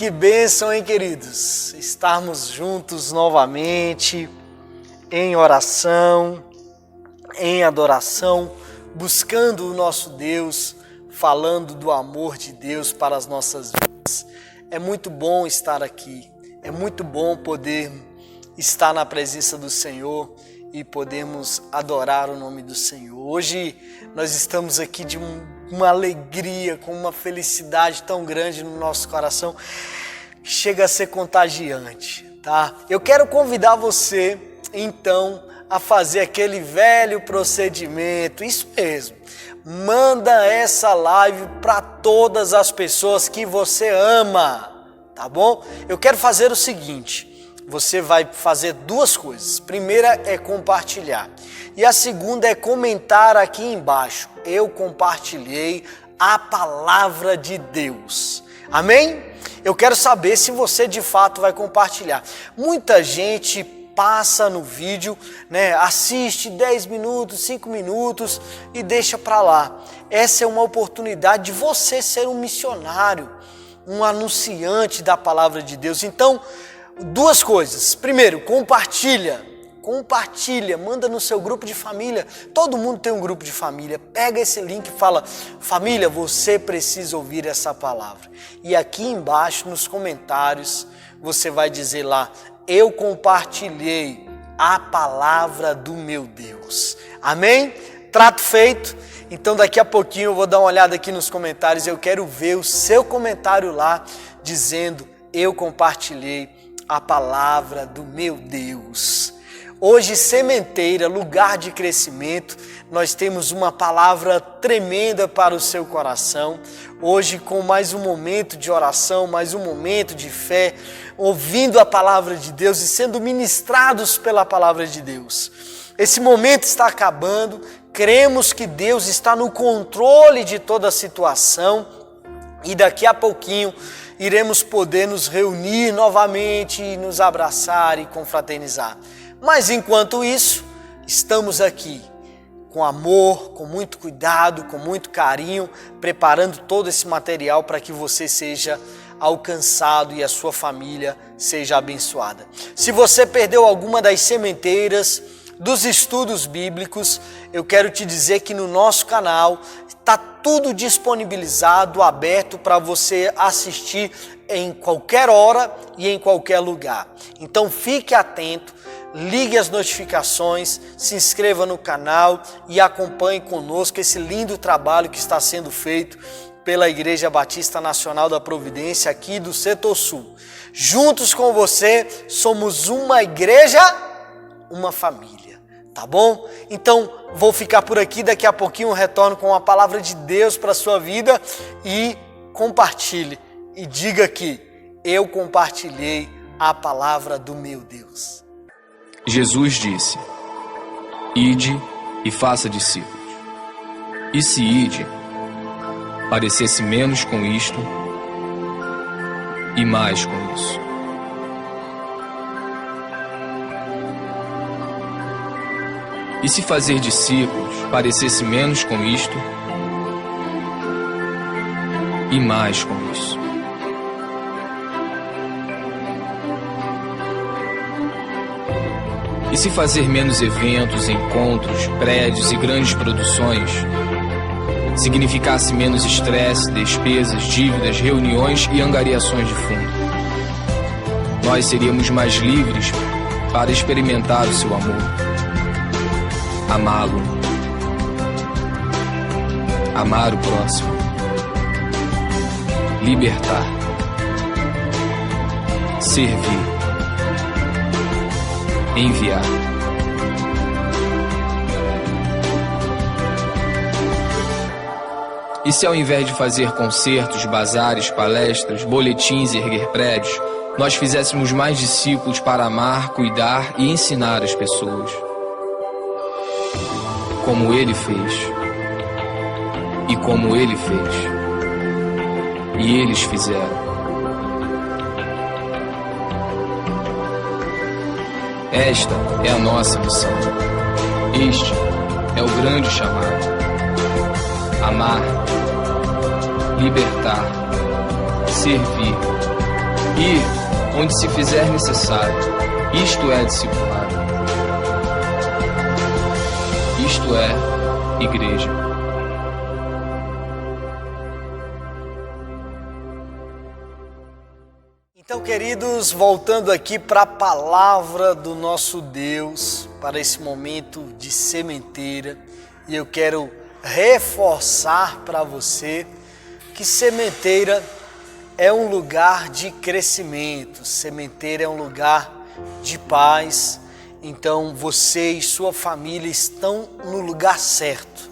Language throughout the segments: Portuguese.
Que bênção, hein, queridos? Estarmos juntos novamente em oração, em adoração, buscando o nosso Deus, falando do amor de Deus para as nossas vidas. É muito bom estar aqui, é muito bom poder estar na presença do Senhor e podermos adorar o nome do Senhor. Hoje nós estamos aqui de uma alegria, com uma felicidade tão grande no nosso coração, que chega a ser contagiante, tá? Eu quero convidar você, então, a fazer aquele velho procedimento, isso mesmo. Manda essa live para todas as pessoas que você ama, tá bom? Eu quero fazer o seguinte, você vai fazer duas coisas. Primeira é compartilhar e a segunda é comentar aqui embaixo. Eu compartilhei a palavra de Deus. Amém? Eu quero saber se você de fato vai compartilhar. Muita gente passa no vídeo, né, assiste 10 minutos, 5 minutos e deixa para lá. Essa é uma oportunidade de você ser um missionário, um anunciante da palavra de Deus. Então, duas coisas. Primeiro, compartilha, manda no seu grupo de família. Todo mundo tem um grupo de família. Pega esse link e fala: família, você precisa ouvir essa palavra. E aqui embaixo nos comentários você vai dizer lá: eu compartilhei a palavra do meu Deus. Amém? Trato feito? Então daqui a pouquinho eu vou dar uma olhada aqui nos comentários. Eu quero ver o seu comentário lá dizendo: eu compartilhei a palavra do meu Deus. Hoje, Sementeira, lugar de crescimento, nós temos uma palavra tremenda para o seu coração. Hoje, com mais um momento de oração, mais um momento de fé, ouvindo a palavra de Deus e sendo ministrados pela palavra de Deus. Esse momento está acabando, cremos que Deus está no controle de toda a situação e daqui a pouquinho iremos poder nos reunir novamente, nos abraçar e confraternizar. Mas enquanto isso, estamos aqui com amor, com muito cuidado, com muito carinho, preparando todo esse material para que você seja alcançado e a sua família seja abençoada. Se você perdeu alguma das sementeiras, dos estudos bíblicos, eu quero te dizer que no nosso canal está tudo disponibilizado, aberto para você assistir em qualquer hora e em qualquer lugar. Então fique atento, ligue as notificações, se inscreva no canal e acompanhe conosco esse lindo trabalho que está sendo feito pela Igreja Batista Nacional da Providência aqui do Setor Sul. Juntos com você, somos uma igreja, uma família, tá bom? Então, vou ficar por aqui, daqui a pouquinho eu retorno com a palavra de Deus para a sua vida e compartilhe e diga que eu compartilhei a palavra do meu Deus. Jesus disse: ide e faça discípulos. E se ide, parecesse menos com isto e mais com isso. E se fazer discípulos parecesse menos com isto e mais com isso. E se fazer menos eventos, encontros, prédios e grandes produções significasse menos estresse, despesas, dívidas, reuniões e angariações de fundo, nós seríamos mais livres para experimentar o seu amor, amá-lo, amar o próximo, libertar, servir, enviar. E se ao invés de fazer concertos, bazares, palestras, boletins e erguer prédios, nós fizéssemos mais discípulos para amar, cuidar e ensinar as pessoas, como Ele fez, e como Ele fez, e eles fizeram. Esta é a nossa missão. Este é o grande chamado. Amar, libertar, servir, e, onde se fizer necessário, isto é discipulado. Isto é igreja. Então, queridos, voltando aqui para a palavra do nosso Deus, para esse momento de sementeira, e eu quero reforçar para você que sementeira é um lugar de crescimento, sementeira é um lugar de paz. Então você e sua família estão no lugar certo,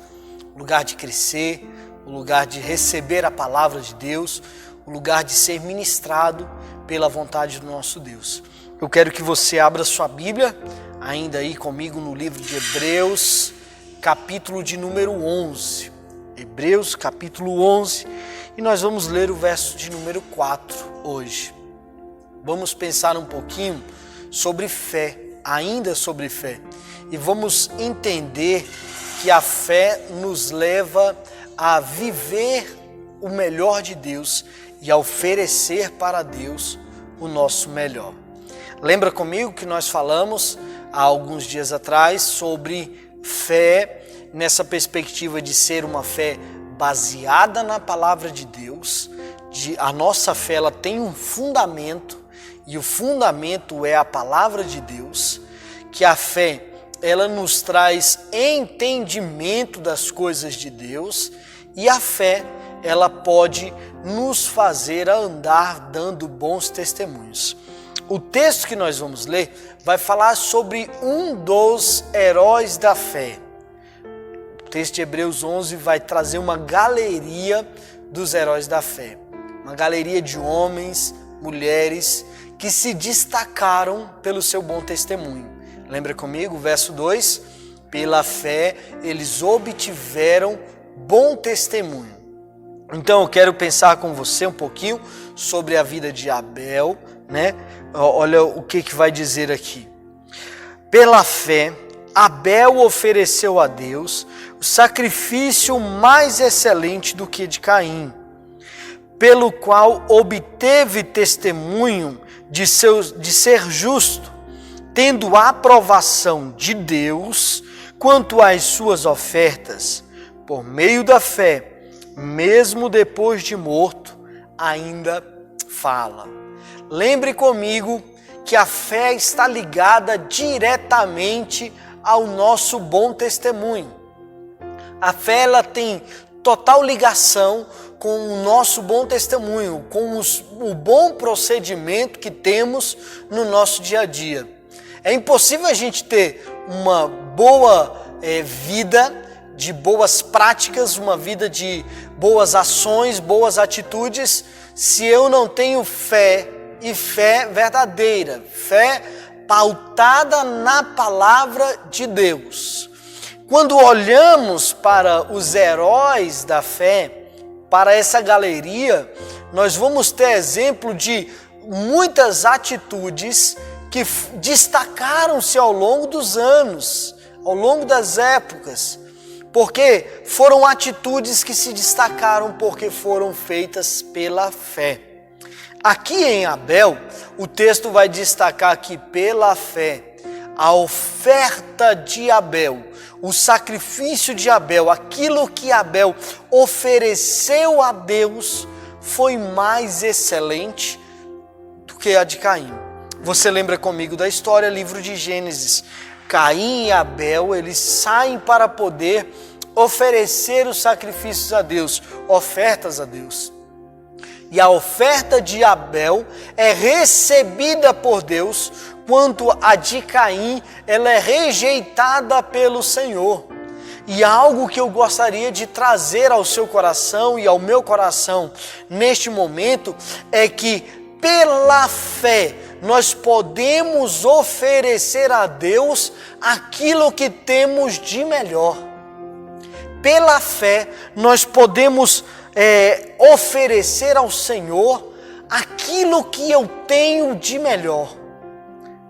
o lugar de crescer, o lugar de receber a palavra de Deus, o lugar de ser ministrado pela vontade do nosso Deus. Eu quero que você abra sua Bíblia, ainda aí comigo no livro de Hebreus, capítulo de número 11. Hebreus, capítulo 11, e nós vamos ler o verso de número 4 hoje. Vamos pensar um pouquinho sobre fé, ainda sobre fé, e vamos entender que a fé nos leva a viver o melhor de Deus e a oferecer para Deus o nosso melhor. Lembra comigo que nós falamos há alguns dias atrás sobre fé nessa perspectiva de ser uma fé baseada na palavra de Deus. A nossa fé ela tem um fundamento, e o fundamento é a palavra de Deus, que a fé ela nos traz entendimento das coisas de Deus, e a fé ela pode nos fazer andar dando bons testemunhos. O texto que nós vamos ler vai falar sobre um dos heróis da fé. O texto de Hebreus 11 vai trazer uma galeria dos heróis da fé. Uma galeria de homens, mulheres que se destacaram pelo seu bom testemunho. Lembra comigo o verso 2? Pela fé eles obtiveram bom testemunho. Então eu quero pensar com você um pouquinho sobre a vida de Abel, né? Olha o que vai dizer aqui. Pela fé, Abel ofereceu a Deus o sacrifício mais excelente do que de Caim, pelo qual obteve testemunho de ser justo, tendo aprovação de Deus quanto às suas ofertas. Por meio da fé, mesmo depois de morto, ainda fala. Lembre comigo que a fé está ligada diretamente ao nosso bom testemunho. A fé ela tem total ligação com o nosso bom testemunho, com o bom procedimento que temos no nosso dia a dia. É impossível a gente ter uma boa vida de boas práticas, uma vida de boas ações, boas atitudes, se eu não tenho fé, e fé verdadeira, fé pautada na palavra de Deus. Quando olhamos para os heróis da fé, para essa galeria, nós vamos ter exemplo de muitas atitudes que destacaram-se ao longo dos anos, ao longo das épocas, porque foram atitudes que se destacaram porque foram feitas pela fé. Aqui em Abel, o texto vai destacar que pela fé, a oferta de Abel, o sacrifício de Abel, aquilo que Abel ofereceu a Deus, foi mais excelente do que a de Caim. Você lembra comigo da história, livro de Gênesis. Caim e Abel, eles saem para poder oferecer os sacrifícios a Deus, ofertas a Deus. E a oferta de Abel é recebida por Deus, quanto a de Caim, ela é rejeitada pelo Senhor. E algo que eu gostaria de trazer ao seu coração e ao meu coração neste momento é que pela fé nós podemos oferecer a Deus aquilo que temos de melhor. Pela fé nós podemos oferecer ao Senhor aquilo que eu tenho de melhor.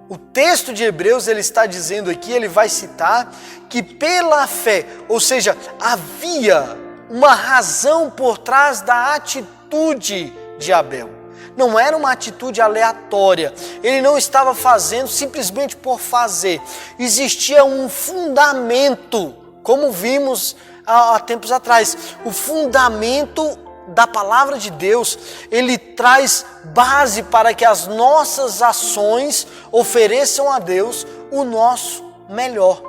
O texto de Hebreus ele está dizendo aqui, ele vai citar que pela fé, ou seja, havia uma razão por trás da atitude de Abel. Não era uma atitude aleatória. Ele não estava fazendo simplesmente por fazer. Existia um fundamento, como vimos há tempos atrás. O fundamento da palavra de Deus, ele traz base para que as nossas ações ofereçam a Deus o nosso melhor.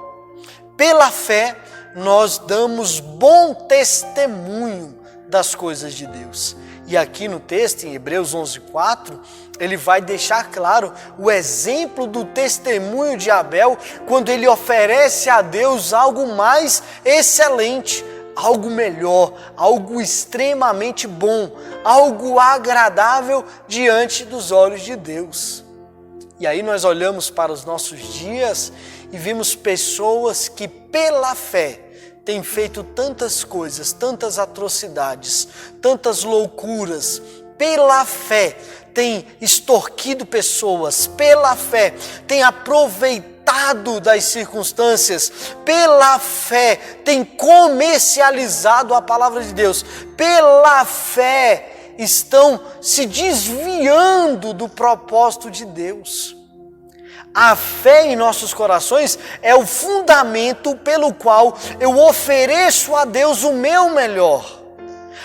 Pela fé, nós damos bom testemunho das coisas de Deus. E aqui no texto, em Hebreus 11:4, ele vai deixar claro o exemplo do testemunho de Abel, quando ele oferece a Deus algo mais excelente, algo melhor, algo extremamente bom, algo agradável diante dos olhos de Deus. E aí nós olhamos para os nossos dias e vimos pessoas que pela fé têm feito tantas coisas, tantas atrocidades, tantas loucuras, pela fé têm extorquido pessoas, pela fé têm aproveitado das circunstâncias, pela fé têm comercializado a palavra de Deus, pela fé estão se desviando do propósito de Deus. A fé em nossos corações é o fundamento pelo qual eu ofereço a Deus o meu melhor.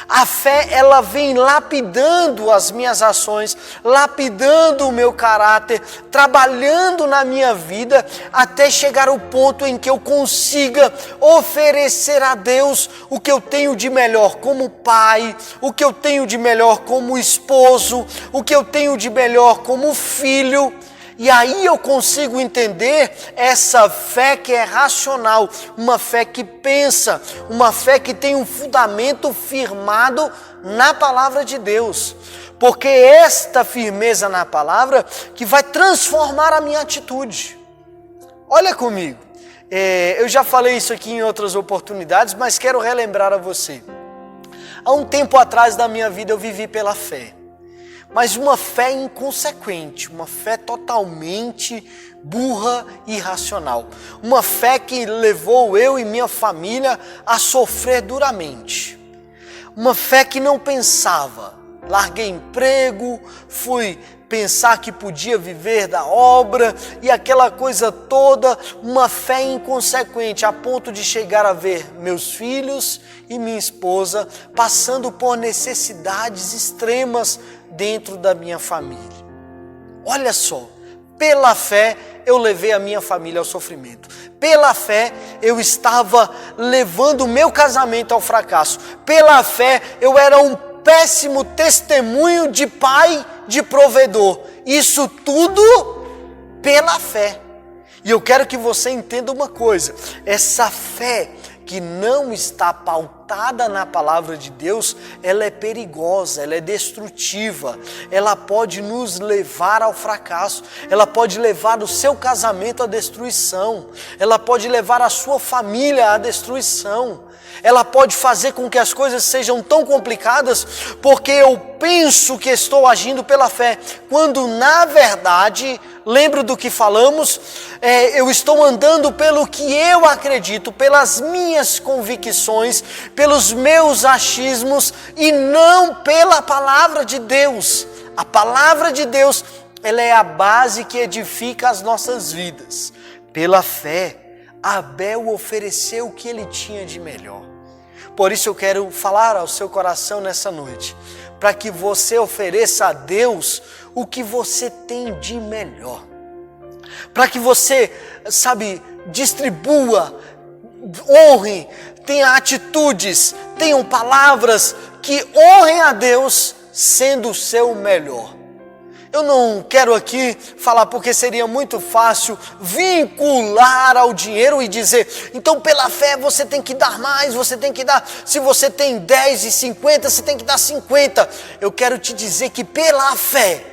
A fé, ela vem lapidando as minhas ações, lapidando o meu caráter, trabalhando na minha vida, até chegar ao ponto em que eu consiga oferecer a Deus o que eu tenho de melhor como pai, o que eu tenho de melhor como esposo, o que eu tenho de melhor como filho. E aí eu consigo entender essa fé que é racional, uma fé que pensa, uma fé que tem um fundamento firmado na palavra de Deus. Porque esta firmeza na palavra que vai transformar a minha atitude. Olha comigo, eu já falei isso aqui em outras oportunidades, mas quero relembrar a você. Há um tempo atrás da minha vida eu vivi pela fé. Mas uma fé inconsequente, uma fé totalmente burra e irracional. Uma fé que levou eu e minha família a sofrer duramente. Uma fé que não pensava. Larguei emprego, fui pensar que podia viver da obra e aquela coisa toda, uma fé inconsequente a ponto de chegar a ver meus filhos e minha esposa passando por necessidades extremas dentro da minha família. Olha só, pela fé eu levei a minha família ao sofrimento. Pela fé eu estava levando o meu casamento ao fracasso. Pela fé eu era um péssimo testemunho de pai, de provedor. Isso tudo pela fé. E eu quero que você entenda uma coisa. Essa fé que não está pautada na palavra de Deus, ela é perigosa, ela é destrutiva, ela pode nos levar ao fracasso, ela pode levar o seu casamento à destruição, ela pode levar a sua família à destruição, ela pode fazer com que as coisas sejam tão complicadas porque eu penso que estou agindo pela fé, quando na verdade, lembro do que falamos, eu estou andando pelo que eu acredito, pelas minhas convicções, pelos meus achismos e não pela palavra de Deus. A palavra de Deus, ela é a base que edifica as nossas vidas. Pela fé, Abel ofereceu o que ele tinha de melhor. Por isso eu quero falar ao seu coração nessa noite, para que você ofereça a Deus o que você tem de melhor. Para que você, distribua, honre, tenha atitudes, tenham palavras que honrem a Deus sendo o seu melhor. Eu não quero aqui falar porque seria muito fácil vincular ao dinheiro e dizer, então pela fé você tem que dar mais, você tem que dar, se você tem 10 e 50, você tem que dar 50. Eu quero te dizer que pela fé,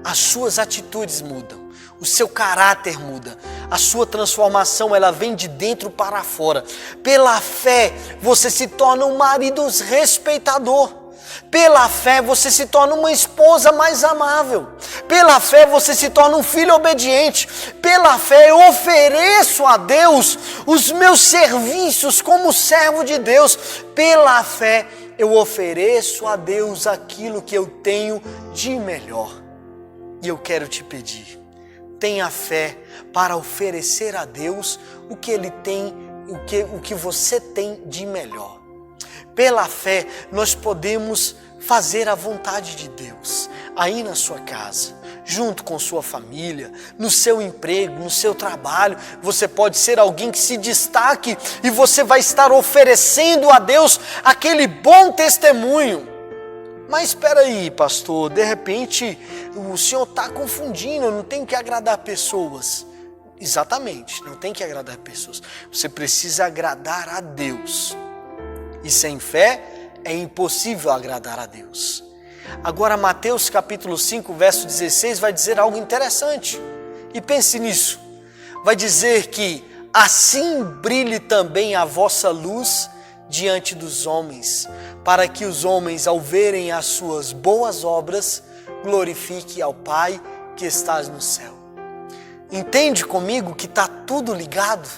as suas atitudes mudam. O seu caráter muda, a sua transformação ela vem de dentro para fora. Pela fé você se torna um marido respeitador. Pela fé você se torna uma esposa mais amável. Pela fé você se torna um filho obediente. Pela fé eu ofereço a Deus os meus serviços como servo de Deus. Pela fé eu ofereço a Deus aquilo que eu tenho de melhor. E eu quero te pedir, tenha fé para oferecer a Deus o que Ele tem, o que você tem de melhor. Pela fé, nós podemos fazer a vontade de Deus aí na sua casa, junto com sua família, no seu emprego, no seu trabalho. Você pode ser alguém que se destaque e você vai estar oferecendo a Deus aquele bom testemunho. Mas espera aí, pastor, de repente o senhor está confundindo, eu não tenho que agradar pessoas. Exatamente, não tem que agradar pessoas. Você precisa agradar a Deus. E sem fé é impossível agradar a Deus. Agora Mateus capítulo 5, verso 16 vai dizer algo interessante. E pense nisso. Vai dizer que assim brilhe também a vossa luz diante dos homens, para que os homens, ao verem as suas boas obras, glorifiquem ao Pai que estás no céu. Entende comigo que está tudo ligado?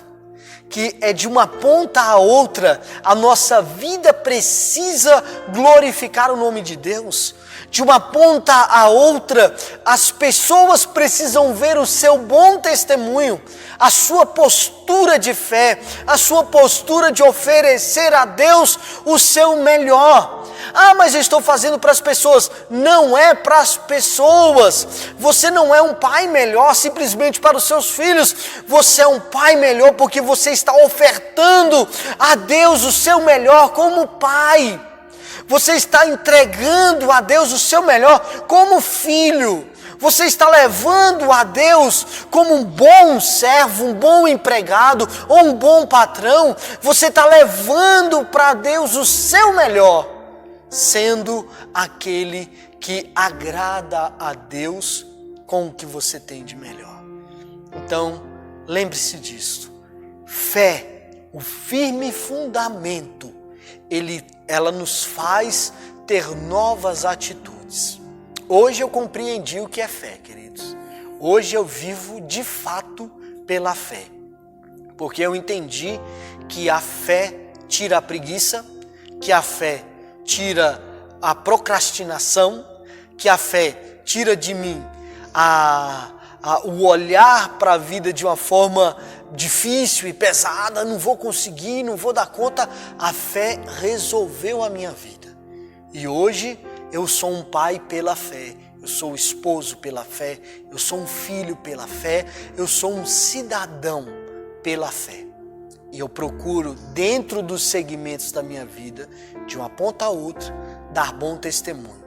Que é de uma ponta a outra, a nossa vida precisa glorificar o nome de Deus. De uma ponta a outra, as pessoas precisam ver o seu bom testemunho, a sua postura de fé, a sua postura de oferecer a Deus o seu melhor. Ah, mas eu estou fazendo para as pessoas. Não é para as pessoas. Você não é um pai melhor simplesmente para os seus filhos. Você é um pai melhor porque você está ofertando a Deus o seu melhor como pai. Você está entregando a Deus o seu melhor como filho. Você está levando a Deus como um bom servo, um bom empregado ou um bom patrão. Você está levando para Deus o seu melhor, sendo aquele que agrada a Deus com o que você tem de melhor. Então, lembre-se disso. Fé, o firme fundamento, ela nos faz ter novas atitudes. Hoje eu compreendi o que é fé, queridos. Hoje eu vivo de fato pela fé. Porque eu entendi que a fé tira a preguiça, que a fé tira a procrastinação, que a fé tira de mim o olhar para a vida de uma forma difícil e pesada, não vou conseguir, não vou dar conta. A fé resolveu a minha vida. E hoje eu sou um pai pela fé, eu sou esposo pela fé, eu sou um filho pela fé, eu sou um cidadão pela fé. E eu procuro, dentro dos segmentos da minha vida, de uma ponta a outra, dar bom testemunho,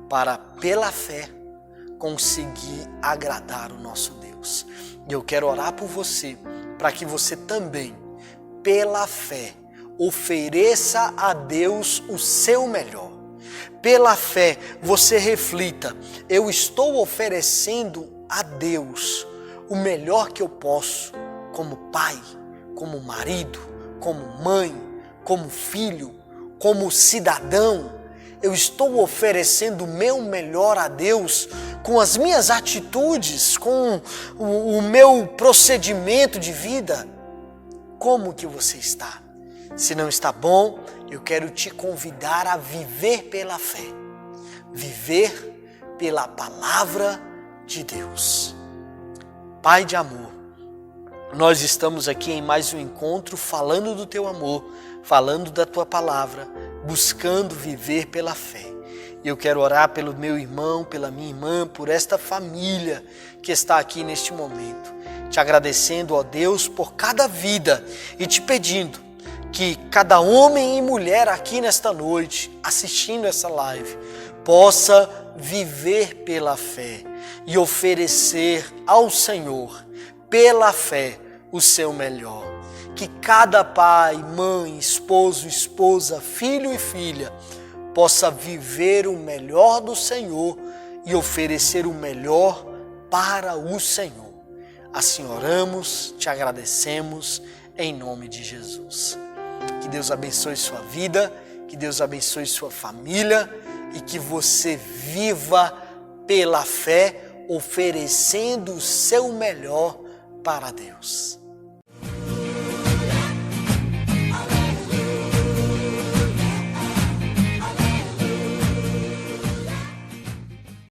para, pela fé, conseguir agradar o nosso Deus. E eu quero orar por você, para que você também, pela fé, ofereça a Deus o seu melhor. Pela fé, você reflita: eu estou oferecendo a Deus o melhor que eu posso, como pai, como marido, como mãe, como filho, como cidadão. Eu estou oferecendo o meu melhor a Deus com as minhas atitudes, com o meu procedimento de vida. Como que você está? Se não está bom, eu quero te convidar a viver pela fé. Viver pela palavra de Deus. Pai de amor, nós estamos aqui em mais um encontro falando do teu amor, falando da tua palavra, buscando viver pela fé. E eu quero orar pelo meu irmão, pela minha irmã, por esta família que está aqui neste momento. Te agradecendo, ó Deus, por cada vida e te pedindo que cada homem e mulher aqui nesta noite, assistindo essa live, possa viver pela fé e oferecer ao Senhor, pela fé, o seu melhor. Que cada pai, mãe, esposo, esposa, filho e filha possa viver o melhor do Senhor e oferecer o melhor para o Senhor. Assim oramos, te agradecemos em nome de Jesus. Que Deus abençoe sua vida, que Deus abençoe sua família e que você viva pela fé, oferecendo o seu melhor para Deus.